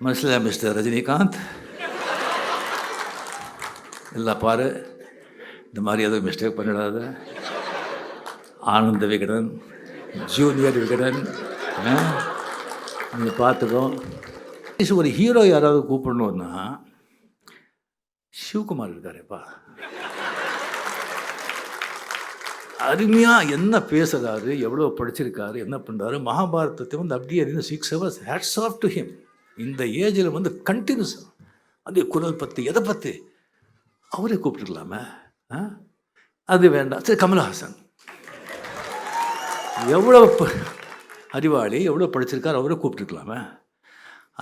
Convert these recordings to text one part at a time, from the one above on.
மனசில் மிஸ்டர் ரஜினிகாந்த் எல்லாம் பாரு, இந்த மாதிரி எதுவும் மிஸ்டேக் பண்ணிடாத. ஆனந்த விகடன், ஜூனியர் விகடன், நீங்கள் பார்த்துக்கோ. ஒரு ஹீரோ யாராவது கூப்பிடணுன்னா சிவகுமார் இருக்காருப்பா. அருமையாக என்ன பேசுகிறாரு, எவ்வளோ படிச்சிருக்காரு, என்ன பண்ணுறாரு. மகாபாரதத்தை வந்து அப்படியே 6 hours hats off to him. இந்த ஏஜில் வந்து கண்டினியூஸ் அதே குரல் பற்றி எதை பற்றி அவரே கூப்பிட்டுருக்கலாமே. அது வேண்டாம். சரி, கமலஹாசன் எவ்வளோ அறிவாளி, எவ்வளோ படிச்சிருக்காரு, அவரே கூப்பிட்டுருக்கலாமே.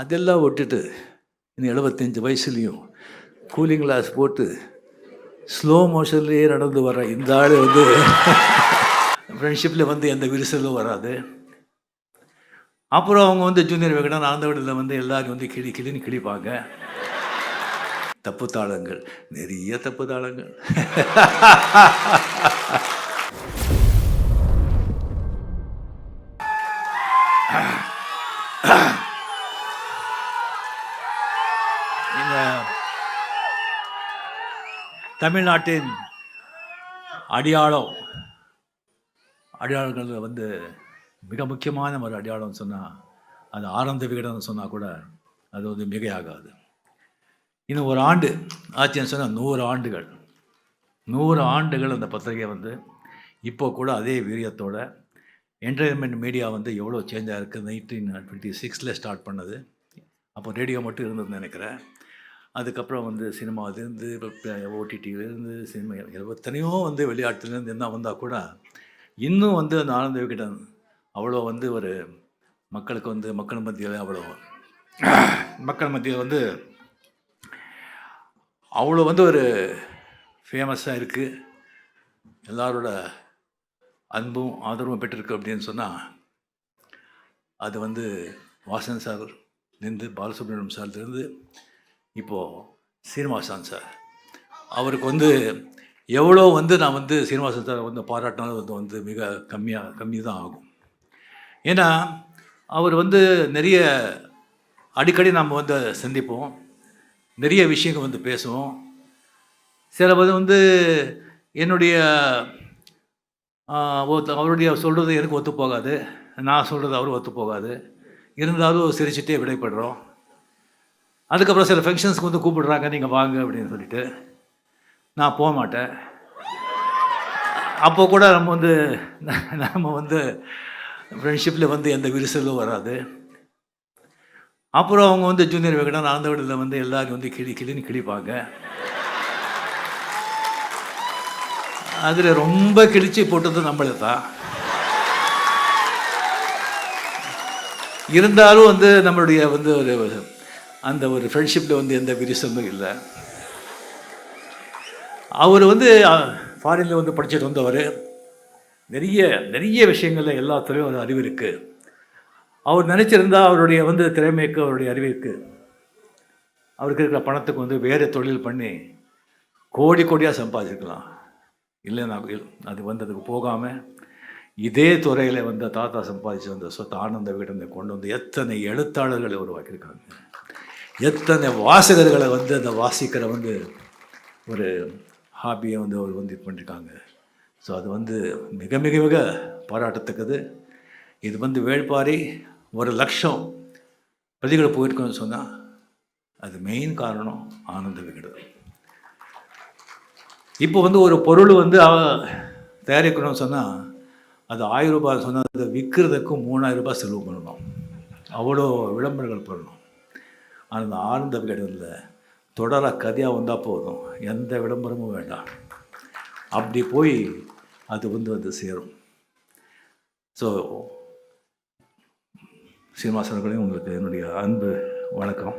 அதெல்லாம் விட்டுட்டு இன்னும் 75 வயசுலேயும் கூலிங் கிளாஸ் போட்டு ஸ்லோ மோஷன்லேயே நடந்து வர இந்த ஆள் வந்து ஃப்ரெண்ட்ஷிப்பில் வந்து எந்த விரிசலும் வராது. அப்புறம் அவங்க வந்து ஜூனியர் விகடன், ஆனந்த விகடனில் வந்து எல்லாரும் வந்து கிளின்னு கிழிப்பாங்க. தப்பு தாளங்கள், நிறைய தப்பு தாளங்கள். இந்த தமிழ்நாட்டின் அடையாளங்கள் வந்து மிக முக்கியமான ஒரு அடையாளம் சொன்னால் அது ஆனந்த விகடன் சொன்னால் கூட அது வந்து மிகையாகாது. இன்னும் ஒரு ஆண்டு ஆச்சுன்னு சொன்னால் 100 ஆண்டுகள் அந்த பத்திரிகை வந்து இப்போ கூட அதே வீரியத்தோட என்டர்டைன்மெண்ட் மீடியா வந்து எவ்வளோ சேஞ்ச் ஆகிருக்கு. 1926 ஸ்டார்ட் பண்ணது. அப்போ ரேடியோ மட்டும் இருந்ததுன்னு நினைக்கிறேன். அதுக்கப்புறம் வந்து சினிமாவிலேருந்து, ஓடிடியிலேருந்து, சினிமா எத்தனையோ வந்து வெளிநாட்டிலேருந்து என்ன வந்தால் கூட இன்னும் வந்து அந்த ஆனந்த விகடன் அவ்வளோ வந்து ஒரு மக்களுக்கு வந்து மக்கள் மத்தியில் வந்து அவ்வளோ வந்து ஒரு ஃபேமஸாக இருக்குது. எல்லாரோட அன்பும் ஆதரவும் பெற்றிருக்கு அப்படின்னு சொன்னால் அது வந்து வாசன் சார்லேருந்து, பாலசுப்ரமணியம் சார்லேருந்து இப்போது சீனிவாசன் சார், அவருக்கு வந்து எவ்வளோ வந்து நான் வந்து சீனிவாசன் சார் வந்து பாராட்டினாலும் வந்து மிக கம்மி தான் ஆகும். ஏன்னா அவர் வந்து நிறைய அடிக்கடி நம்ம வந்து சந்திப்போம், நிறைய விஷயங்கள் வந்து பேசுவோம். சில வந்து என்னுடைய அவருடைய சொல்கிறது எனக்கு ஒத்து போகாது, நான் சொல்கிறது அவரும் ஒத்து போகாது. இருந்தாலும் சிரிச்சுட்டே விடைபடுறோம். அதுக்கப்புறம் சில ஃபங்க்ஷன்ஸ்க்கு வந்து கூப்பிடுறாங்க, நீங்கள் வாங்க அப்படின்னு சொல்லிட்டு நான் போக மாட்டேன். அப்போ கூட நம்ம வந்து ஃப்ரெண்ட்ஷிப்பில் வந்து எந்த விரிசலும் வராது. அப்புறம் அவங்க வந்து ஜூனியர் விகடன், ஆனந்த விகடனில் வந்து எல்லாரும் வந்து கிளின்னு கிழிப்பாங்க. அதில் ரொம்ப கிழிச்சு போட்டது நம்மளே தான். இருந்தாலும் வந்து நம்மளுடைய வந்து அந்த ஒரு ஃப்ரெண்ட்ஷிப்பில் வந்து எந்த விரிசலும் இல்லை. அவர் வந்து ஃபாரினில் வந்து படிச்சுட்டு வந்தவர். நிறைய விஷயங்களில் எல்லாத்துலேயும் ஒரு அறிவு இருக்குது. அவர் நினச்சிருந்தா அவருடைய வந்து திறமைக்கு, அவருடைய அறிவிற்கு, அவருக்கு இருக்கிற பணத்துக்கு வந்து வேறு தொழில் பண்ணி கோடியாக சம்பாதிச்சிருக்கலாம். இல்லைன்னா அது வந்து அதுக்கு போகாமல் இதே துறையில் வந்து தாத்தா சம்பாதிச்சு வந்த சொத்து ஆனந்த விகடனை கொண்டு வந்து எத்தனை எழுத்தாளர்களை உருவாக்கியிருக்காங்க, எத்தனை வாசகர்களை வந்து அந்த வாசிக்கிற வந்து ஒரு ஹாபியை வந்து அவர் வந்து இது பண்ணியிருக்காங்க. ஸோ அது வந்து மிக மிக மிக பாராட்டத்தக்கது. இது வந்து வேள்பாரி 1,00,000 பிரதிகளை போயிருக்கோன்னு சொன்னால் அது மெயின் காரணம் ஆனந்த விகடன். இப்போ வந்து ஒரு பொருள் வந்து தயாரிக்கணும்னு சொன்னால் அது 1000 ரூபாய் சொன்னால் அதை விற்கிறதுக்கு 3000 ரூபாய் செலவு பண்ணணும், அவ்வளோ விளம்பரங்கள் பண்ணணும். ஆனால் அந்த ஆனந்த விகடனில் தொடராக கதையாக வந்தால் போதும், எந்த விளம்பரமும் வேண்டாம். அப்படி போய் அது வந்து சேரும். ஸோ சீனிவாசர்களையும் உங்களுக்கு என்னுடைய அன்பு வணக்கம்.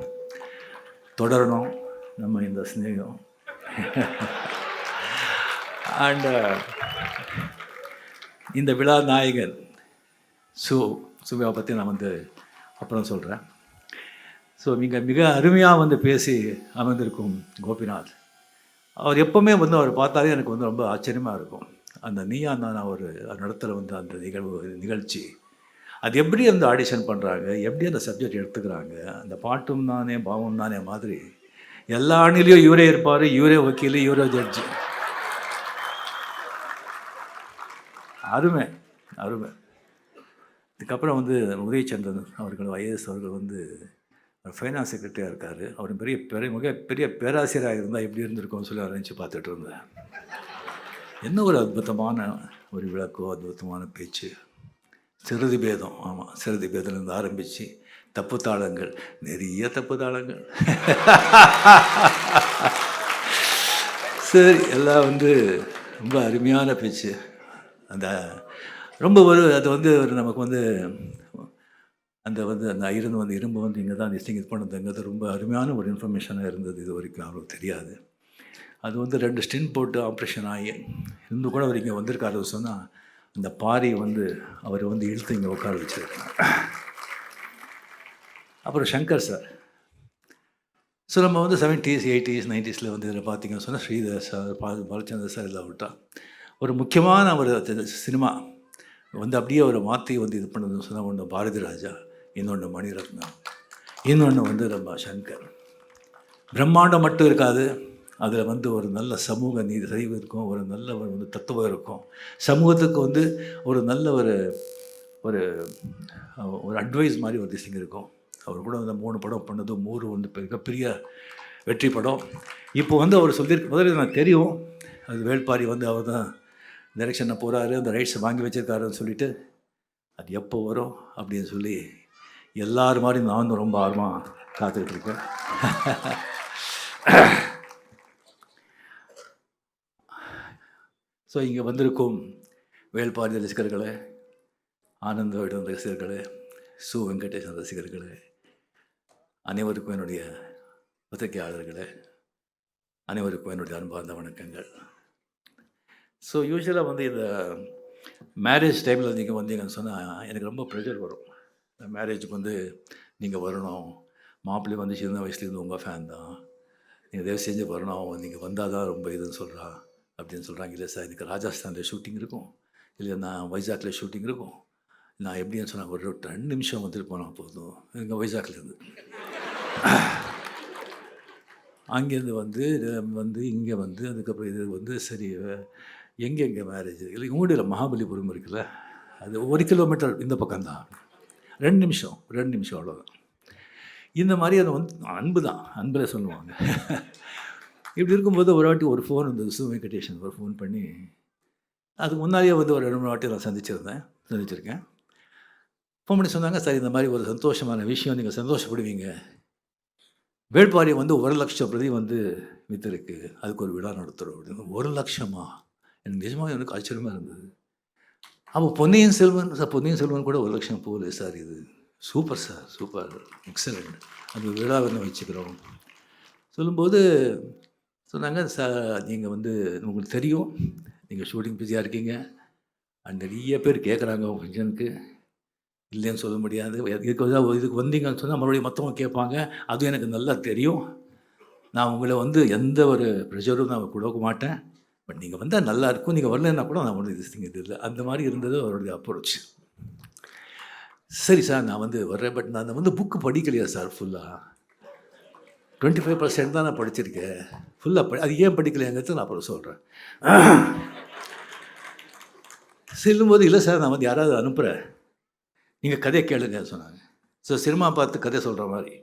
தொடரணும் நம்ம இந்த ஸ்நேகம். அண்ட் இந்த விழா நாயகன் சுவியா பற்றி நான் வந்து அப்புறம் சொல்கிறேன். ஸோ மிக அருமையாக வந்து பேசி அமர்ந்திருக்கும் கோபிநாத், அவர் எப்போவுமே வந்து அவர் பார்த்தாலே எனக்கு வந்து ரொம்ப ஆச்சரியமாக இருக்கும். அந்த நீயா நான் ஒரு நடத்துல வந்து அந்த நிகழ்ச்சி அது எப்படி அந்த ஆடிஷன் பண்ணுறாங்க, எப்படி அந்த சப்ஜெக்ட் எடுத்துக்கிறாங்க, அந்த பாட்டும் தானே பாவம் தானே மாதிரி எல்லா அணிலையும் இவரே இருப்பார், இவரே வக்கீல், இவரே ஜட்ஜு. அருமை அருமை. இதுக்கப்புறம் வந்து உதயச்சந்திரன் அவர்கள் ஐஏஎஸ் அவர்கள் வந்து ஃபைனான்ஸ் செக்ரட்டரியாக இருக்கார். அவர் பெரிய பேராசிரியராக இருந்தால் எப்படி இருந்திருக்கும்னு சொல்லி ஆரம்பித்து பார்த்துட்டு இருந்தேன். என்ன ஒரு அற்புதமான ஒரு விளக்கோ, அற்புதமான பேச்சு. சிறுதி பேதம், ஆமாம், சிறுதி பேதம்லேருந்து ஆரம்பித்து தப்பு தாளங்கள், நிறைய தப்பு தாளங்கள். சரி, எல்லாம் வந்து ரொம்ப அருமையான பேச்சு. அந்த ரொம்ப அது வந்து ஒரு நமக்கு வந்து அந்த ஐரன் வந்து இரும்பு வந்து இங்கே தான் இது பண்ணதுங்கிறது ரொம்ப அருமையான ஒரு இன்ஃபர்மேஷனாக இருந்தது. இது வரைக்கும் அவருக்கு தெரியாது. அது வந்து 2 ஸ்டின் போட்டு ஆப்ரேஷன் ஆகி இருந்து கூட அவர் இங்கே வந்திருக்காரு சொன்னால் அந்த பாரி வந்து அவர் வந்து இழுத்து இங்கே உட்கார வச்சுருக்காங்க. அப்புறம் சங்கர் சார். ஸோ நம்ம வந்து 70s 80s 90s வந்து இதில் பார்த்திங்கன்னு சொன்னால் ஸ்ரீதர் சார், பாலச்சந்தர் சார் எல்லாம் விட்டா ஒரு முக்கியமான ஒரு சினிமா வந்து அப்படியே ஒரு மாற்றி வந்து இது பண்ணதுன்னு சொன்னால் ஒன்று பாரதி ராஜா, இன்னொன்று மணிரத்னம், இன்னொன்று வந்து நம்ம சங்கர். பிரம்மாண்டம் மட்டும் இருக்காது, அதில் வந்து ஒரு நல்ல சமூக நீதி சரிவு இருக்கும், ஒரு நல்ல வந்து தத்துவம் இருக்கும், சமூகத்துக்கு வந்து ஒரு நல்ல ஒரு ஒரு ஒரு அட்வைஸ் மாதிரி ஒரு திசைங்க இருக்கும். அவர் கூட வந்து 3 படம் பண்ணது 3 வந்து மிகப்பெரிய வெற்றி படம். இப்போ வந்து அவர் சொல்லியிருக்க முதல்ல எனக்கு தெரியும், அது வேள்பாரி வந்து அவர் தான் டைரெக்ஷனில் போகிறாரு, அந்த ரைட்ஸை வாங்கி வச்சுருக்காருன்னு சொல்லிவிட்டு அது எப்போ வரும் அப்படின்னு சொல்லி எல்லார் மாதிரி நான் ரொம்ப ஆர்வமாக காத்துக்கிட்டு இருக்கேன். ஸோ இங்கே வந்திருக்கும் வேள்பாரி ரசிகர்களே, ஆனந்த விடன் ரசிகர்களே, சு வெங்கடேசன் ரசிகர்களே, அனைவருக்கும் என்னுடைய பத்திரிகையாளர்களே, அனைவருக்கும் என்னுடைய அன்பார்ந்த வணக்கங்கள். ஸோ யூஸ்வலாக வந்து இந்த மேரேஜ் டைமில் நீங்கள் வந்தீங்கன்னு சொன்னால் எனக்கு ரொம்ப ப்ரெஷர் வரும். இந்த மேரேஜுக்கு வந்து நீங்கள் வரணும், மாப்பிள்ளை வந்து சின்ன வயசுலேருந்து உங்கள் ஃபேன் தான், நீங்கள் தயவு செஞ்சு வரணும், நீங்கள் வந்தால் தான் ரொம்ப இதுன்னு சொல்கிறா அப்படின்னு சொல்கிறாங்க. இல்லை சார், எனக்கு ராஜஸ்தானில் ஷூட்டிங் இருக்கும், இல்லை நான் வைசாக்கில் ஷூட்டிங் இருக்கும், நான் எப்படின்னு சொன்னால் ஒரு 2 நிமிஷம் வந்துட்டு போனால் போதும். எங்கள் வைசாக்லேருந்து அங்கேருந்து வந்து இங்கே வந்து அதுக்கப்புறம் இது வந்து சரி எங்கே மேரேஜ் இல்லை உங்களுடைய மகாபலிபுரம் இருக்குல்ல, அது 1 கிலோமீட்டர் இந்த பக்கம்தான், 2 நிமிஷம் அவ்வளோதான். இந்த மாதிரி அதை வந்து அன்பு தான், அன்பில் சொல்லுவாங்க. இப்படி இருக்கும்போது ஒரு வாட்டி ஒரு ஃபோன் வந்து சு வெங்கடேஷன் ஒரு ஃபோன் பண்ணி, அதுக்கு முன்னாடியே வந்து ஒரு 2-3 வாட்டி நான் சந்திச்சிருக்கேன். ஃபோன் பண்ணி சொன்னாங்க, சார் இந்த மாதிரி ஒரு சந்தோஷமான விஷயம், நீங்கள் சந்தோஷப்படுவீங்க, வேள்பாரி வந்து 1 லட்சம் பிரதி வந்து விற்றுருக்கு, அதுக்கு ஒரு விழா நடத்துகிறோம் அப்படின்னு. 1 லட்சமா? எனக்கு நிஜமாக எனக்கு ஆச்சரியமாக இருந்தது. அப்போ பொன்னியின் செல்வன் கூட 1 லட்சம் போகல சார். இது சூப்பர் சார், சூப்பர், எக்ஸலண்ட், அது விழா வந்து வச்சுக்கிறோம் சொல்லும்போது சொன்னாங்க, சார் நீங்கள் வந்து உங்களுக்கு தெரியும் நீங்கள் ஷூட்டிங் பிஸியாக இருக்கீங்க, நிறைய பேர் கேட்குறாங்க உங்கள் ஃபங்க்ஷனுக்கு, இல்லைன்னு சொல்ல முடியாது. இதுக்கு வந்தீங்கன்னு சொன்னால் மறுபடியும் மற்றவங்க கேட்பாங்க, அதுவும் எனக்கு நல்லா தெரியும். நான் உங்களை வந்து எந்த ஒரு ப்ரெஷரும் நான் கொடுக்க மாட்டேன், பட் நீங்கள் வந்தால் நல்லா இருக்கும், நீங்கள் வரலன்னா கூட நான் ஒன்றும் இது இல்லை. அந்த மாதிரி இருந்தது அவருடைய அப்ரோச். சரி சார், நான் வந்து வர்றேன், பட் நான் வந்து புக்கு படிக்கலையா சார் ஃபுல்லாக? 25% தான் நான் படிச்சிருக்கேன், ஃபுல்லாக அது ஏன் படிக்கலையாங்கிறது நான் அப்புறம் சொல்கிறேன். செல்லும்போது இல்லை சார், நான் வந்து யாராவது அனுப்புகிறேன், நீங்கள் கதையை கேளுங்கன்னு சொன்னாங்க. ஸோ சினிமா பார்த்து கதை சொல்கிற மாதிரி,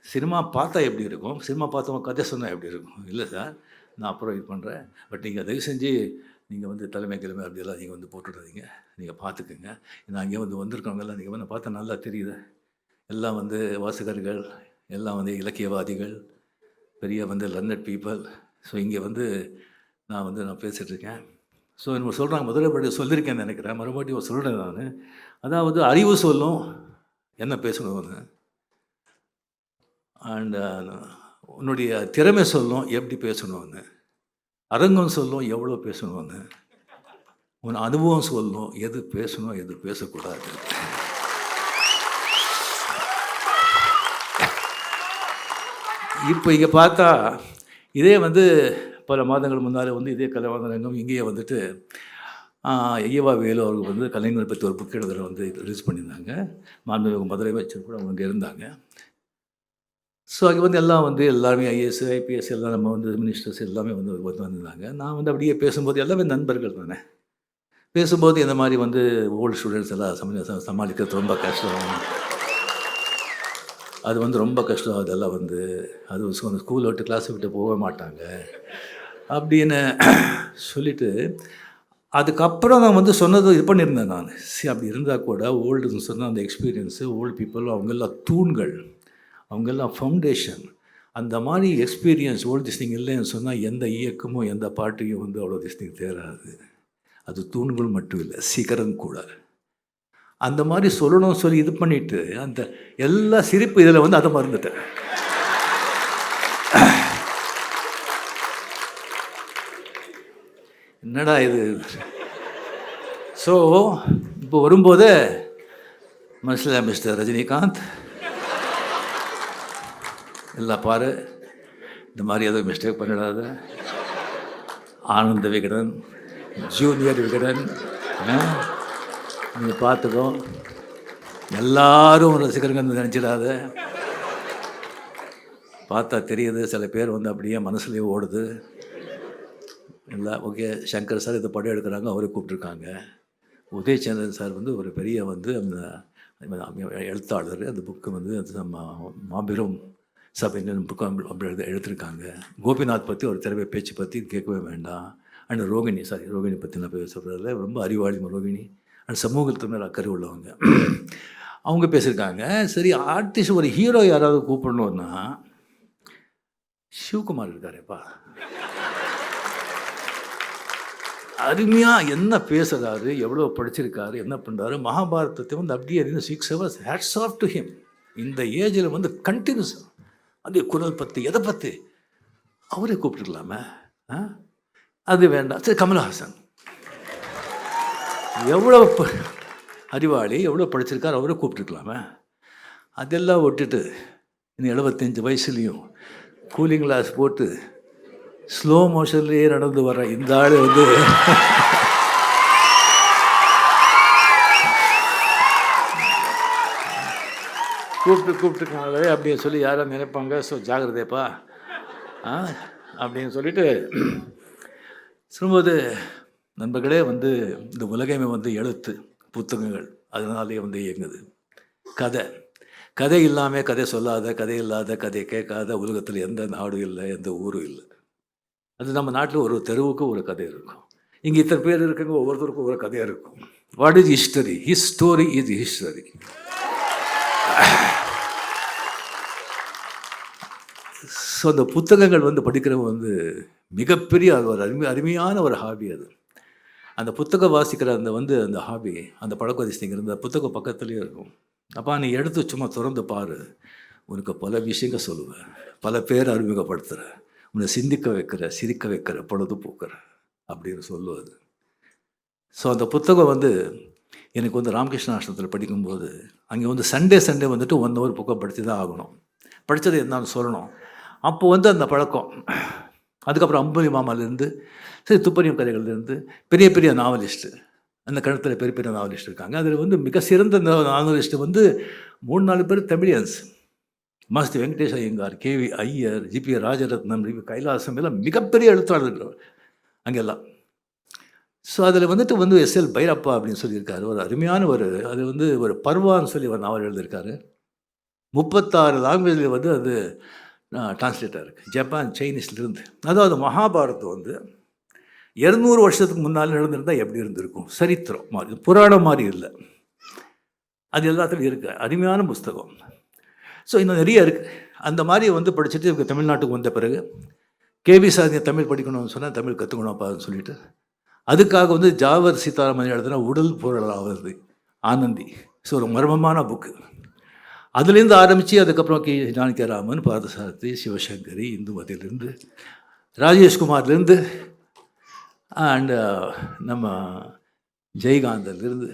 சினிமா பார்த்தா எப்படி இருக்கும், சினிமா பார்த்தவங்க கதை சொன்னால் எப்படி இருக்கும்? இல்லை சார், நான் அப்புறம் இது பண்ணுறேன், பட் நீங்கள் தயவு செஞ்சு நீங்கள் வந்து தலைமை அப்படியெல்லாம் நீங்கள் வந்து போட்டுடாதீங்க, நீங்கள் பார்த்துக்குங்க. நான் இங்கே வந்து வந்திருக்கவங்கெல்லாம் நீங்கள் வந்து பார்த்தா நல்லா தெரியுது, எல்லாம் வந்து வாசகர்கள், எல்லாம் வந்து இலக்கியவாதிகள், பெரிய வந்து லர்னட் பீப்புள். ஸோ இங்கே வந்து நான் பேசிகிட்ருக்கேன். ஸோ நம்ம சொல்கிறாங்க, முதல்ல சொல்லியிருக்கேன்னு நினைக்கிறேன், மறுபடியும் சொல்கிறேன் நான். அதாவது அறிவு சொல்லும் என்ன பேசணும்னு, அண்ட் உன்னுடைய திறமை சொல்லும் எப்படி பேசணும்னு, அரங்கம் சொல்லும் எவ்வளோ பேசணும்னு, உன் அனுபவம் சொல்லும் எது பேசணும் எது பேசக்கூடாது. இப்போ இங்கே பார்த்தா இதே வந்து பல மாதங்கள் முன்னால் வந்து இதே கலைவாணர் ரங்கம் இங்கேயே வந்துட்டு ஐயவா வேலு அவர்கள் வந்து கலைஞரை பற்றி ஒரு புக் எழுதுகிற வந்து ரிலீஸ் பண்ணியிருந்தாங்க. மாண்புமிகு முதலமைச்சர் கூட அவங்க இருந்தாங்க. ஸோ அங்கே வந்து எல்லாம் வந்து எல்லாருமே ஐஏஎஸ், ஐபிஎஸ் எல்லாம் நம்ம வந்து மினிஸ்டர்ஸ் எல்லாமே வந்து வந்திருந்தாங்க. நான் வந்து அப்படியே பேசும்போது எல்லாமே நண்பர்கள் தானே. பேசும்போது இந்த மாதிரி வந்து ஓல்டு ஸ்டூடெண்ட்ஸ் எல்லாம் சமாளிக்கிறது ரொம்ப கஷ்டம். அது வந்து ரொம்ப கஷ்டம். அதெல்லாம் வந்து அது ஸ்கூலை விட்டு கிளாஸை விட்டு போக மாட்டாங்க அப்படின்னு சொல்லிவிட்டு, அதுக்கப்புறம் நான் வந்து சொன்னது இது பண்ணியிருந்தேன் நான். அப்படி இருந்தால் கூட ஓல்டுன்னு சொன்னால் அந்த எக்ஸ்பீரியன்ஸு, ஓல்டு பீப்புள் அவங்கெல்லாம் தூண்கள், அவங்கெல்லாம் ஃபவுண்டேஷன். அந்த மாதிரி எக்ஸ்பீரியன்ஸ் ஓல்டு திஸ்டிங் இல்லைன்னு சொன்னால் எந்த இயக்கமும் எந்த பாட்டையும் வந்து அவ்வளோ திஸ்டிங் தேராது. அது தூண்கள் மட்டும் இல்லை, சிகரம் கூட. அந்த மாதிரி சொல்லணும்னு சொல்லி இது பண்ணிவிட்டு அந்த எல்லா சிரிப்பு இதில் வந்து அதை மறந்துட்டேன். என்னடா இது. ஸோ இப்போ வரும்போதே மனசில் மிஸ்டர் ரஜினிகாந்த் எல்லாம் பாரு, இந்த மாதிரி எதுவும் மிஸ்டேக் பண்ணிடாத. ஆனந்த விகடன், ஜூனியர் விகடன், நீங்கள் பார்த்துக்கோ. எல்லாரும் ரசிகர்கள் நினச்சிடாத. பார்த்தா தெரியுது சில பேர் வந்து அப்படியே மனசுலேயே ஓடுது. எல்லாம் ஓகே. சங்கர் சார் இதை படம் எடுக்கிறாங்க, அவரை கூப்பிட்ருக்காங்க. உதயச்சந்திரன் சார் வந்து ஒரு பெரிய வந்து அந்த எழுத்தாளர். அந்த புக்கு வந்து நம்ம மாபெரும் சபைன்னு புக்கு அப்படி எடுத்திருக்காங்க. கோபிநாத் பற்றி ஒரு திறமை பேச்சு பற்றி கேட்கவே வேண்டாம். அண்ட் ரோகிணி பற்றி நான் சொல்கிறதில்ல, ரொம்ப அறிவாளி ரோகிணி. அண்ட் சமூகத்து மேலே அக்கறை உள்ளவங்க. அவங்க பேசியிருக்காங்க. சரி, ஆர்டிஸ்ட் ஒரு ஹீரோ யாராவது கூப்பிடணுன்னா சிவகுமார் இருக்காரேப்பா. அருமையாக என்ன பேசுகிறாரு, எவ்வளோ படிச்சிருக்காரு, என்ன பண்ணுறாரு. மகாபாரதத்தை வந்து அப்படியே 6 hours hats off to him. இந்த ஏஜில் வந்து கண்டினியூஸ் அதே குரல் பற்றி எதை பற்றி அவரே கூப்பிட்டுருக்கலாமே. அது வேண்டாம். சரி, கமல்ஹாசன் எவ்வளோ அறிவாளி, எவ்வளோ படிச்சிருக்காரு, அவரே கூப்பிட்டுருக்கலாமே. அதெல்லாம் விட்டுட்டு இன்னும் 75 வயசுலேயும் கூலிங் கிளாஸ் போட்டு ஸ்லோ மோஷன்லேயே நடந்து வர இந்த ஆள் வந்து கூப்பிட்டுருக்காங்களே அப்படின்னு சொல்லி யாரும் நினைப்பாங்க. ஸோ ஜாகிரதைப்பா அப்படின்னு சொல்லிட்டு சொல்லும்போது, நண்பர்களே வந்து இந்த உலகமே வந்து எழுத்து புத்தகங்கள் அதனாலே வந்து இயங்குது. கதை இல்லாமல் கதை சொல்லாத, கதை இல்லாத, கதை கேட்காத உலகத்தில் எந்த நாடும் இல்லை, எந்த ஊரும் இல்லை. அது நம்ம நாட்டில் ஒரு தெருவுக்கு ஒரு கதை இருக்கும். இங்கே இத்தனை பேர் இருக்குங்க, ஒவ்வொருத்தருக்கும் ஒரு கதையாக இருக்கும். What is history? His story is history. So அந்த புத்தகங்கள் வந்து படிக்கிறவங்க வந்து மிகப்பெரிய ஒரு அருமையான ஒரு ஹாபி. அது அந்த புத்தகம் வாசிக்கிற அந்த ஹாபி, அந்த பழக்கவதிங்க இந்த புத்தகம் பக்கத்துலேயே இருக்கும். அப்போ நீ எடுத்து சும்மா திறந்து பாரு, உனக்கு பல விஷயங்கள் சொல்லுவேன், பல பேர் அறிமுகப்படுத்துகிற, உன்னை சிந்திக்க வைக்கிற, சிரிக்க வைக்கிற, பொழுதுபோக்குற அப்படின்னு சொல்லுவது. ஸோ அந்த புத்தகம் வந்து எனக்கு வந்து ராமகிருஷ்ண ஆசிரமத்தில் படிக்கும்போது அங்கே வந்து சண்டே வந்துட்டு 1 hour புக்கை படித்து தான் ஆகணும். படித்தது என்னன்னு சொல்லணும். அப்போது வந்து அந்த பழக்கம். அதுக்கப்புறம் அம்புலி மாமாலேருந்து சரி துப்பறியும் கதைகள்லேருந்து பெரிய பெரிய நாவலிஸ்ட்டு, அந்த கழுத்தில் பெரிய பெரிய நாவலிஸ்ட் இருக்காங்க. அதில் வந்து மிக சிறந்த நாவலிஸ்ட்டு வந்து 3-4 பேர் தமிழியன்ஸ். மாஸ்தி வெங்கடேஷ் ஐயங்கார், கேவி ஐயர், ஜிபி ராஜரத்னம், கைலாசம் எல்லாம் மிகப்பெரிய எழுத்தாளர்கள் அங்கெல்லாம். ஸோ அதில் வந்துட்டு எஸ்எல் பைரப்பா அப்படின்னு சொல்லியிருக்காரு. ஒரு அருமையான அது வந்து ஒரு பர்வான்னு சொல்லி ஒரு நாவல் எழுதியிருக்காரு. 36 லாங்குவேஜில் வந்து அது டிரான்ஸ்லேட்டாக இருக்குது, ஜப்பான் சைனீஸ்லேருந்து. அதாவது மகாபாரதம் வந்து 200 வருஷத்துக்கு முன்னால் நடந்திருந்தால் எப்படி இருந்திருக்கும், சரித்திரம் மாதிரி, புராணம் மாதிரி இல்லை. அது எல்லாத்துலையும் இருக்குது. அருமையான புஸ்தகம். ஸோ இன்னும் நிறைய இருக்குது. அந்த மாதிரி வந்து படிச்சுட்டு இவங்க தமிழ்நாட்டுக்கு வந்த பிறகு கேவி சாதியை தமிழ் படிக்கணும்னு சொன்னால் தமிழ் கற்றுக்கணும்ப்பான்னு சொல்லிட்டு அதுக்காக வந்து ஜாவர் சீதாராமன் எழுதுனா உடல் பொருளாவது ஆனந்தி. ஸோ ஒரு மர்மமான புக்கு. அதுலேருந்து ஆரம்பித்து அதுக்கப்புறம் ஜானகிராமன், பார்த்தசாரதி, சிவசங்கரி, இந்து மதியிலேருந்து ராஜேஷ்குமார்லேருந்து அண்டு நம்ம ஜெயகாந்தன்லேருந்து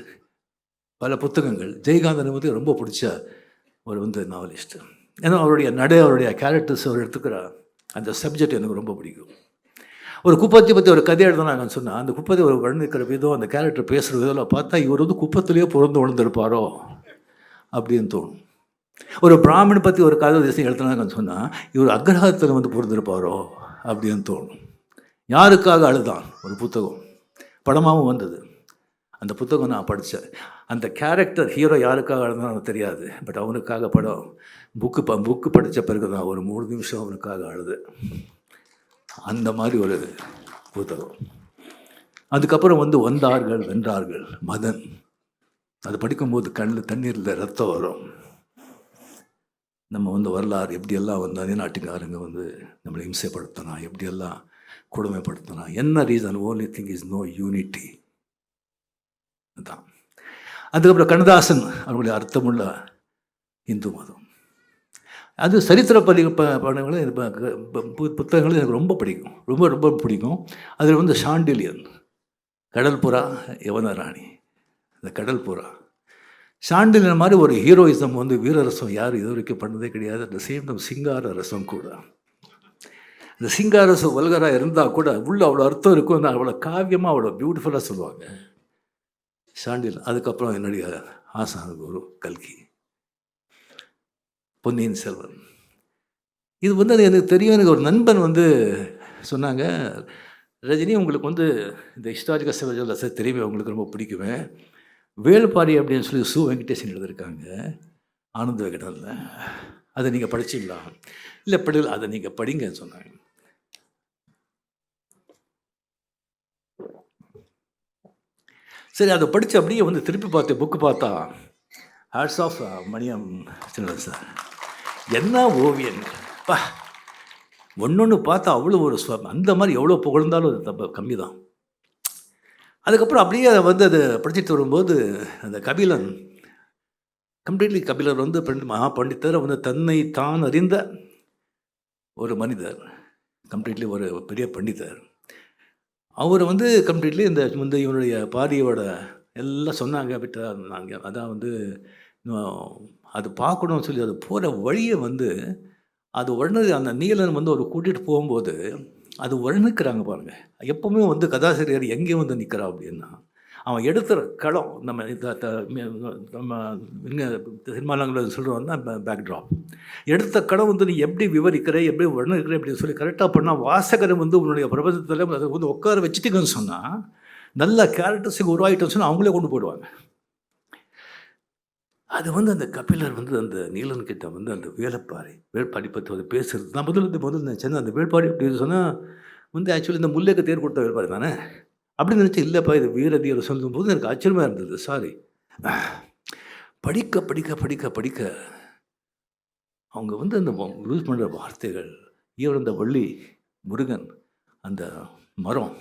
பல புத்தகங்கள். ஜெயகாந்தன் வந்து ரொம்ப பிடிச்ச ஒரு நாவலிஸ்ட்டு. ஏன்னா அவருடைய அவருடைய கேரக்டர்ஸ் அவர் எடுத்துக்கிற அந்த சப்ஜெக்ட் எனக்கு ரொம்ப பிடிக்கும். ஒரு குப்பத்தை பற்றி ஒரு கதை எழுதுனாங்கன்னு சொன்னால் அந்த குப்பத்தை ஒரு வர்ணிக்கிற விதம், அந்த கேரக்டர் பேசுகிற விதம் பார்த்தா இவர் வந்து குப்பத்திலேயே பிறந்து விழுந்திருப்பாரோ அப்படின்னு தோணும். ஒரு பிராமணன் பற்றி ஒரு கதை தேசம் எழுதுனாங்கன்னு சொன்னால் இவர் அக்ரஹத்தில் வந்து பிறந்திருப்பாரோ அப்படின்னு தோணும். யாருக்காக அழுதான் ஒரு புத்தகம் படமாகவும் வந்தது. அந்த புத்தகம் நான் படித்தேன். அந்த கேரக்டர் ஹீரோ யாருக்காக அழுதான்னு தெரியாது, பட் அவனுக்காக படம் புக்கு படித்த பிறகு தான் ஒரு 3 நிமிஷம் அவனுக்காக அழுது. அந்த மாதிரி ஒரு புத்தகம். அதுக்கப்புறம் வந்து வந்தார்கள் வென்றார்கள் மதன். அது படிக்கும்போது கண்ணில் தண்ணீரில் ரத்தம் வரும். நம்ம வந்து வரலாறு எப்படியெல்லாம் வந்து அந்நாட்டுக்காரங்க வந்து நம்மளை இம்சைப்படுத்தினா, எப்படியெல்லாம் கொடுமைப்படுத்தினா, என்ன reason? Only thing is no unity. அதுதான். அதுக்கப்புறம் கண்ணதாசன் அவர்களுடைய அர்த்தமுள்ள இந்து மதம். அது சரித்திர படங்களும் புத்தகங்களும் எனக்கு ரொம்ப பிடிக்கும், ரொம்ப ரொம்ப பிடிக்கும். அதில் வந்து ஷாண்டிலியன், கடல்புறா யவனராணி, இந்த கடல்புறா ஷாண்டிலியன் மாதிரி ஒரு ஹீரோயிசம் வந்து வீரரசம் யாரும் இது வரைக்கும் பண்ணதே கிடையாது. அட் த சேம் டைம் சிங்கார ரசம் கூட. இந்த சிங்கார ரசம் வல்கராக இருந்தால் கூட உள்ள அவ்வளோ அர்த்தம் இருக்கும், அவ்வளோ காவியமாக அவ்வளோ பியூட்டிஃபுல்லாக சொல்லுவாங்க ஷாண்டிலியன். அதுக்கப்புறம் என்னுடைய ஆசான குரு கல்கி, பொன்னியின் செல்வன். இது வந்து அது எனக்கு தெரியும். எனக்கு ஒரு நண்பன் வந்து சொன்னாங்க, ரஜினி உங்களுக்கு வந்து இந்த ஹிஸ்டாரிக்கல் சிவஜலசை தெரியுமே, உங்களுக்கு ரொம்ப பிடிக்குமே. வேள்பாரி அப்படின்னு சொல்லி சு வெங்கடேசன் எழுதியிருக்காங்க ஆனந்த விகடனில். அதை நீங்கள் படிச்சிங்களா? இல்லை படிக்கல, அதை நீங்கள் படிங்கன்னு சொன்னாங்க. சரி, அதை படித்து அப்படியே வந்து திருப்பி பார்த்தேன். புக்கு பார்த்தா ஹேட்ஸ் ஆஃப் மணியம் சின்னன் சார். என்ன ஓவியன் பா! ஒன்று பார்த்தா அவ்வளோ ஒரு அந்த மாதிரி எவ்வளோ புகழ்ந்தாலும் அது தப்பு கம்மி தான். அதுக்கப்புறம் அப்படியே வந்து அதை படிச்சுட்டு வரும்போது அந்த கபிலன், கம்ப்ளீட்லி கபிலர் வந்து மகா பண்டிதர், வந்து தன்னை தான் அறிந்த ஒரு மனிதர், கம்ப்ளீட்லி ஒரு பெரிய பண்டிதர். அவர் வந்து கம்ப்ளீட்லி இந்த வந்து இவனுடைய பாரியோட எல்லாம் சொன்னாங்க விட்டா நாங்கள் அதான் வந்து அது பார்க்கணும்னு சொல்லி அது போகிற வழியை வந்து அது உடனே அந்த நீலன் வந்து அவர் கூட்டிகிட்டு போகும்போது அது வர்ணிக்கிறாங்க பாருங்கள். எப்போவுமே வந்து கதாசிரியர் எங்கே வந்து நிற்கிறா அப்படின்னா, அவன் எடுத்துகிற களம் நம்ம நம்ம இங்கே சினிமாலங்களில் சொல்கிறோம்னா பேக்ட்ராப். எடுத்த களம் வந்து நீ எப்படி விவரிக்கிற, எப்படி வர்ணிக்கிற அப்படின்னு சொல்லி கரெக்டாக பண்ணால் வாசகரை வந்து உன்னுடைய பிரபஞ்சத்தில் அதை வந்து உட்கார வச்சுட்டிங்கன்னு சொன்னால், நல்ல கேரக்டர்ஸுக்கு உருவாகிட்டோன்னு சொன்னால் அவங்களே கொண்டு போயிடுவாங்க. அது வந்து அந்த கபிலர் வந்து அந்த நீலன்கிட்ட வந்து அந்த வேள்பாரி பற்றி வந்து பேசுகிறது. நான் முதல்ல நினச்சேன் அந்த வேள்பாரி அப்படின்னு சொன்னால் வந்து ஆக்சுவலி இந்த முல்லைக்கு தேர் கொடுத்த வேள்பாரி தானே அப்படின்னு நினச்சி, இல்லைப்பா இது வீரதீர சொல்லும்போது எனக்கு ஆச்சரியமாக இருந்தது. சாரி, படிக்க படிக்க படிக்க படிக்க அவங்க வந்து அந்த யூஸ் பண்ணுற வார்த்தைகள், ஈவன் அந்த வள்ளி முருகன் அந்த மரம்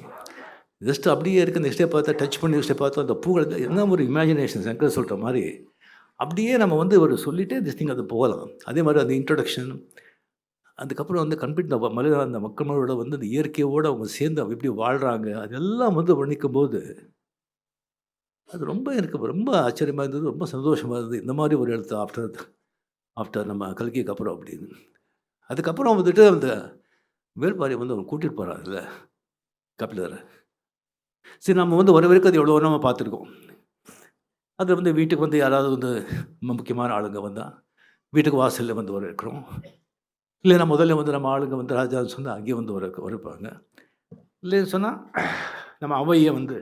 ஜஸ்ட் அப்படியே இருக்குது. நெக்ஸ்டே பார்த்தா டச் பண்ணி நெக்ஸ்டே பார்த்தா அந்த பூக்கள் என்ன ஒரு இமேஜினேஷன், சங்கர் சொல்கிற மாதிரி அப்படியே நம்ம வந்து ஒரு சொல்லிகிட்டே திஸ் திங் அது போகலாம். அதே மாதிரி அந்த இன்ட்ரொடக்ஷன், அதுக்கப்புறம் வந்து கம்ப்ளீட் அந்த மக்களோட வந்து அந்த இயற்கையோடு அவங்க சேர்ந்து எப்படி வாழ்கிறாங்க அதெல்லாம் வந்து வர்ணிக்கும் போது அது ரொம்ப எனக்கு ரொம்ப ஆச்சரியமாக இருந்தது, ரொம்ப சந்தோஷமாக இருந்தது. இந்த மாதிரி ஒரு எழுத்து ஆஃப்டர் நம்ம கல்கிக்கு அப்புறம் அப்படின்னு. அதுக்கப்புறம் வந்துட்டு அந்த வேள்பாரி வந்து அவங்க கூட்டிகிட்டு போகிறாங்கல்ல கபிலரை. சரி, நம்ம வந்து வர வரைக்கும் அது எவ்வளோ நம்ம பார்த்துருக்கோம். அது வந்து வீட்டுக்கு வந்து யாராவது வந்து முக்கியமான ஆளுங்க வந்தால் வீட்டுக்கு வாசலில் வந்து வர இருக்கிறோம். இல்லைன்னா முதல்ல வந்து நம்ம ஆளுங்க வந்து ராஜான்னு சொன்னால் அங்கேயே வந்து வரப்பாங்க. இல்லைன்னு சொன்னால் நம்ம அவையை வந்து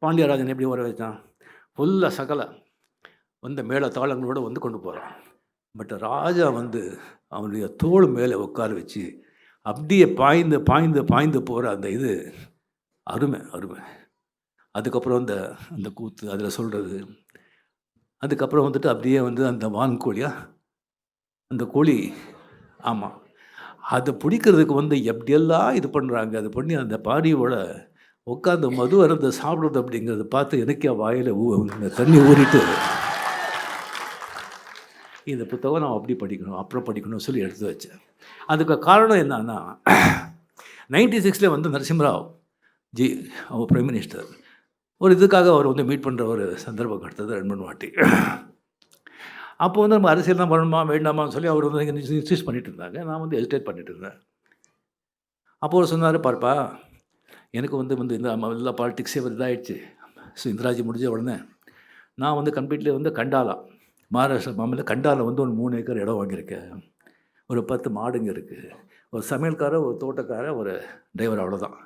பாண்டியராஜன் எப்படி வர வச்சான், ஃபுல்லாக சகல வந்து மேலே தாளங்களோடு வந்து கொண்டு போகிறான். பட் ராஜா வந்து அவனுடைய தோள் மேலே உட்கார வச்சு அப்படியே பாய்ந்து பாய்ந்து பாய்ந்து போகிற அந்த இது அருமை அருமை. அதுக்கப்புறம் அந்த கூத்து அதில் சொல்கிறது. அதுக்கப்புறம் வந்துட்டு அப்படியே வந்து அந்த வான்கோழியா அந்த கோழி, ஆமாம், அதை பிடிக்கிறதுக்கு வந்து எப்படியெல்லாம் இது பண்ணுறாங்க. அது பண்ணி அந்த பாரியோட உட்காந்து மது அருந்த சாப்பிட்றது அப்படிங்கிறத பார்த்து எனக்கே வாயில் தண்ணி ஊறிட்டு இந்த புத்தகம் நான் அப்படி படிக்கணும் அப்புறம் படிக்கணும்னு சொல்லி எடுத்து வச்சேன். அதுக்கு காரணம் என்னன்னா 96 வந்து நரசிம்மராவ் ஜி அவர் பிரைம் மினிஸ்டர் ஒரு இதுக்காக அவர் வந்து மீட் பண்ணுற ஒரு சந்தர்ப்பம் கிடைத்தது 2-3 வாட்டி. அப்போ வந்து நம்ம அரசியல் தான் பண்ணணுமா வேண்டாமான்னு சொல்லி அவர் வந்து இன்சிஸ்ட் பண்ணிட்டு இருந்தாங்க. நான் வந்து ஹெசிடேட் பண்ணிட்டு இருந்தேன். அப்போ அவர் சொன்னார், பார்ப்பா எனக்கு வந்து இந்த எல்லா பாலிட்டிக்ஸே இதாகிடுச்சு. ஸோ இந்திராஜி முடிஞ்ச உடனே நான் வந்து கம்ப்ளீட்லி வந்து கண்டாலா, மகாராஷ்டிரா மாநில கண்டால வந்து ஒரு 3 ஏக்கர் இடம் வாங்கியிருக்கேன். ஒரு 10 மாடுங்க இருக்குது. ஒரு சமையல்காரர், ஒரு தோட்டக்காரர், ஒரு டிரைவர், அவ்வளோதான்.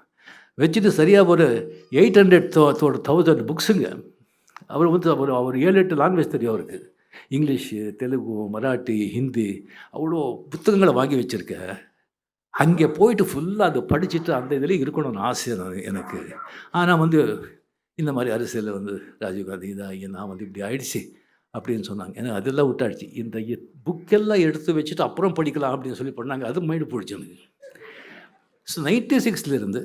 வச்சுட்டு சரியாக ஒரு 800,000 புக்ஸுங்க. அவர் வந்து அவர் 7, 8 லாங்குவேஜ் தெரியும் அவருக்கு. இங்கிலீஷு, தெலுங்கு, மராட்டி, ஹிந்தி, அவ்வளோ புத்தகங்களை வாங்கி வச்சுருக்கேன். அங்கே போயிட்டு ஃபுல்லாக அதை படிச்சுட்டு அந்த இதிலே இருக்கணும்னு ஆசை எனக்கு. ஆனால் வந்து இந்த மாதிரி அரசியலில் வந்து ராஜீவ்காந்தி இதாகி நான் வந்து இப்படி ஆயிடுச்சு அப்படின்னு சொன்னாங்க. ஏன்னா அதெல்லாம் விட்டாடுச்சு. இந்த புக்கெல்லாம் எடுத்து வச்சுட்டு அப்புறம் படிக்கலாம் அப்படின்னு சொல்லி பண்ணாங்க. அது மைண்டு போயிடுச்சு எனக்கு. ஸோ 96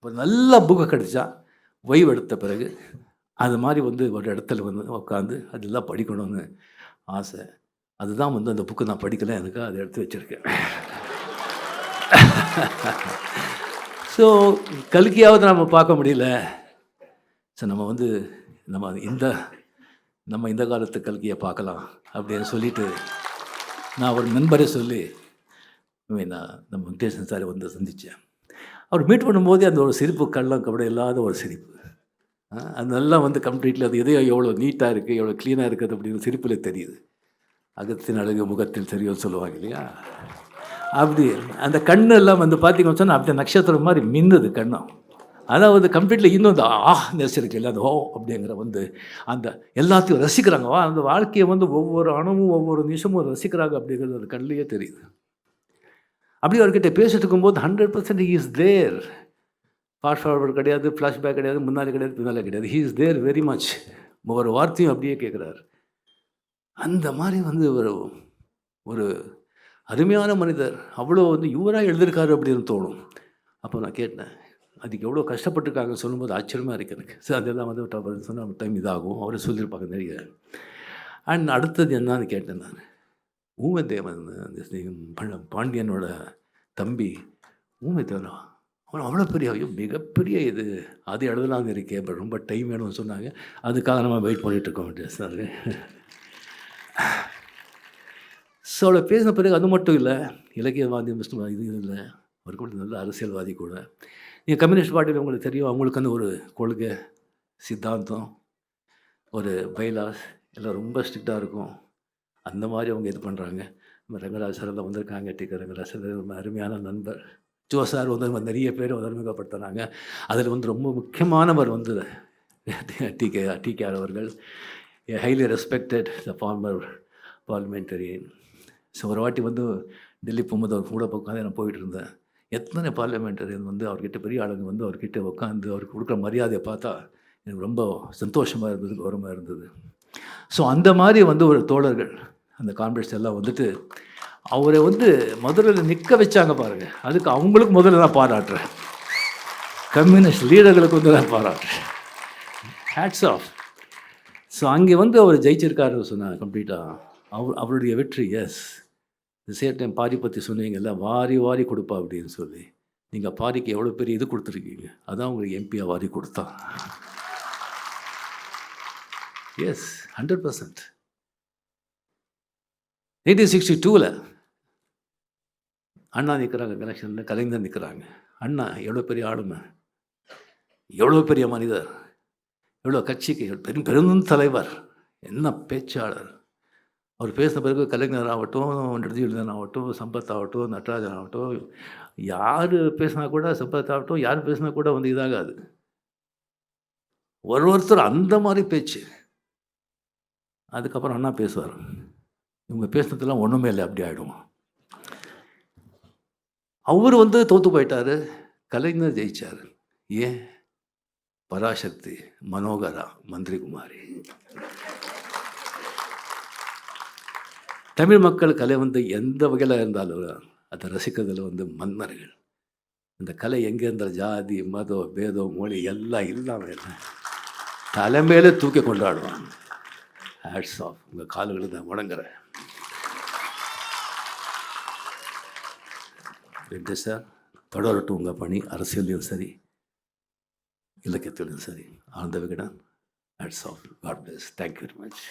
ஒரு நல்ல புக்கை கிடச்சா ஓய்வு எடுத்த பிறகு அது மாதிரி வந்து ஒரு இடத்துல வந்து உட்காந்து அதெல்லாம் படிக்கணும்னு ஆசை. அதுதான் வந்து அந்த புக்கு நான் படிக்கலை, எனக்கு அதை எடுத்து வச்சுருக்கேன். ஸோ கல்கியாவது நம்ம பார்க்க முடியல. ஸோ நம்ம வந்து நம்ம இந்த காலத்து கல்கியை பார்க்கலாம் அப்படின்னு சொல்லிட்டு நான் ஒரு நண்பரை சொல்லி நான் நம்ம வெங்கடேசன் சாரை வந்து சந்தித்தேன். அவர் மீட் பண்ணும்போதே அந்த ஒரு சிரிப்பு, கள்ளம் கபடம் இல்லாத ஒரு சிரிப்பு. அதெல்லாம் வந்து கம்ப்ளீட்லி அது எதையோ எவ்வளோ நீட்டாக இருக்குது, எவ்வளோ க்ளீனாக இருக்குது அப்படின்னு சிரிப்பில் தெரியுது. அகத்தின் அழகு முகத்தில் தெரியும்னு சொல்லுவாங்க இல்லையா? அப்படி அந்த கண்ணெல்லாம் வந்து பார்த்திங்கன்னு சொன்னால் அப்படியே நட்சத்திரம் மாதிரி மின்னுது கண்ணம். அதாவது கம்ப்ளீட்லி இன்னும் இந்த நெசிருக்கு இல்லை, அந்த அப்படிங்கிற வந்து அந்த எல்லாத்தையும் ரசிக்கிறாங்க. அந்த வாழ்க்கையை வந்து ஒவ்வொரு அணுவும் ஒவ்வொரு நிமிஷமும் ரசிக்கிறாங்க அப்படிங்கிறது அந்த கண்ணிலேயே தெரியுது. அப்படி அவர்கிட்ட பேசிட்டு இருக்கும்போது 100% he is there. Fast forward கிடையாது, ஃப்ளாஷ்பேக் கிடையாது, முன்னாடி கிடையாது, பின்னாலே கிடையாது. He is there very much. ஒவ்வொரு வார்த்தையும் அப்படியே கேட்குறாரு. அந்த மாதிரி வந்து ஒரு அருமையான மனிதர். அவ்வளோ வந்து இவராக எழுதியிருக்காரு அப்படின்னு தோணும். அப்போ நான் கேட்டேன், அதுக்கு எவ்வளோ கஷ்டப்பட்டுருக்காங்க சொல்லும்போது ஆச்சரியமாக இருக்குது எனக்கு. ஸோ அதெல்லாம் வந்து சொன்னால் டைம் இதாகும், அவரை சொல்லியிருப்பாங்க நிறைய. அண்ட் அடுத்தது என்னான்னு கேட்டேன் நான். ஊமைத்தேவன், அந்த பாண்டியனோட தம்பி ஊமைத்தேவனா, அவன் அவ்வளோ பெரிய மிகப்பெரிய இது அது எழுதலாம்னு இருக்கே, பட் ரொம்ப டைம் வேணும்னு சொன்னாங்க. அதுக்காக நம்ம வெயிட் பண்ணிகிட்டு இருக்கோம் சார். ஸோ அவளை பேசின பிறகு அது மட்டும் இல்லை, இலக்கியவாதி இது இல்லை, அவர் கூட நல்ல அரசியல்வாதி கூட. நீங்கள் கம்யூனிஸ்ட் பார்ட்டியில் உங்களுக்கு தெரியும், அவங்களுக்கு வந்து ஒரு கொள்கை, சித்தாந்தம், ஒரு பைலாஸ் எல்லாம் ரொம்ப ஸ்ட்ரிக்டாக இருக்கும். அந்த மாதிரி அவங்க இது பண்ணுறாங்க. நம்ம ரங்கராஜ் சார் எல்லாம் வந்திருக்காங்க. டிகே ரங்கராஜ் சார் ரொம்ப அருமையான நண்பர். ஜோ சார் வந்து நிறைய பேர் அறிமுகப்படுத்துனாங்க. அதில் வந்து ரொம்ப முக்கியமானவர் வந்து டிகே அவர்கள். ஹைலி ரெஸ்பெக்டட் த ஃபார்மர் பார்லிமெண்டரியன். ஸோ ஒரு வாட்டி வந்து டெல்லி போகும்போது அவர் கூட உட்காந்து நான் போயிட்டு இருந்தேன். எத்தனை பார்லிமெண்டரியன் வந்து அவர்கிட்ட பெரிய ஆளுங்க வந்து அவர்கிட்ட உட்காந்து அவருக்கு கொடுக்குற மரியாதையை பார்த்தா எனக்கு ரொம்ப சந்தோஷமாக இருந்தது, கௌரவமாக இருந்தது. ஸோ அந்த மாதிரி வந்து ஒரு தோழர்கள் அந்த கான்ஃபரன்ஸ் எல்லாம் வந்துட்டு அவரை வந்து முதல்ல நிற்க வச்சாங்க பாருங்கள். அதுக்கு அவங்களுக்கு முதல்ல நான் பாராட்டுறேன். கம்யூனிஸ்ட் லீடர்களுக்கு வந்து நான் பாராட்டுறேன். Hats off. ஸோ அங்கே வந்து அவர் ஜெயிச்சிருக்காரு சொன்னாங்க கம்ப்ளீட்டாக. அவருடைய வெற்றி. எஸ், சேம் டைம் பாரி பற்றி சொன்னீங்கல்ல, வாரி வாரி கொடுப்பா அப்படின்னு சொல்லி. நீங்கள் பாரிக்கு எவ்வளோ பெரிய இது கொடுத்துருக்கீங்க, அதான் உங்களுக்கு எம்பியாக வாரி கொடுத்தா. எஸ், 100%. 1962 அண்ணா நிற்கிறாங்க கனெக்ஷனில், கலைஞர் நிற்கிறாங்க. அண்ணா எவ்வளோ பெரிய ஆளுமை, எவ்வளோ பெரிய மனிதர், எவ்வளோ கட்சிக்கு பெரும் தலைவர், என்ன பேச்சாளர். அவர் பேசின பிறகு கலைஞர் ஆகட்டும், நெடுஞ்செழியன் ஆகட்டும், சம்பத் ஆகட்டும், நடராஜன் ஆகட்டும், யார் பேசினா கூட, சம்பத் ஆகட்டும், யார் பேசினா கூட வந்து இதாகாது. ஒருத்தர் அந்த மாதிரி பேச்சு. அதுக்கப்புறம் அண்ணா பேசுவார், இவங்க பேசுனதெல்லாம் ஒன்றுமே இல்லை, அப்படி ஆகிடும். அவர் வந்து தோற்று போயிட்டார், கலைஞர் ஜெயிச்சார். ஏன்? பராசக்தி, மனோகரா, மந்திரி குமாரி. தமிழ் மக்கள் கலை வந்து எந்த வகையில் இருந்தாலும் அதை ரசிக்கிறதுல வந்து மன்னர்கள். இந்த கலை எங்கே இருந்தால் ஜாதி, மதம், பேதம், மொழி எல்லாம் இல்லாமல் தலைமையில தூக்கி கொண்டாடுவாங்க. Hats off. உங்கள் கால்களை தான் வணங்குறேன். வெற்றி சார், தொடரட்டும் உங்கள் பணி, அரசியலையும் சரி, இலக்கியத்திலும் சரி. Ananda Vikatan. Hats off. God bless. Thank you very much.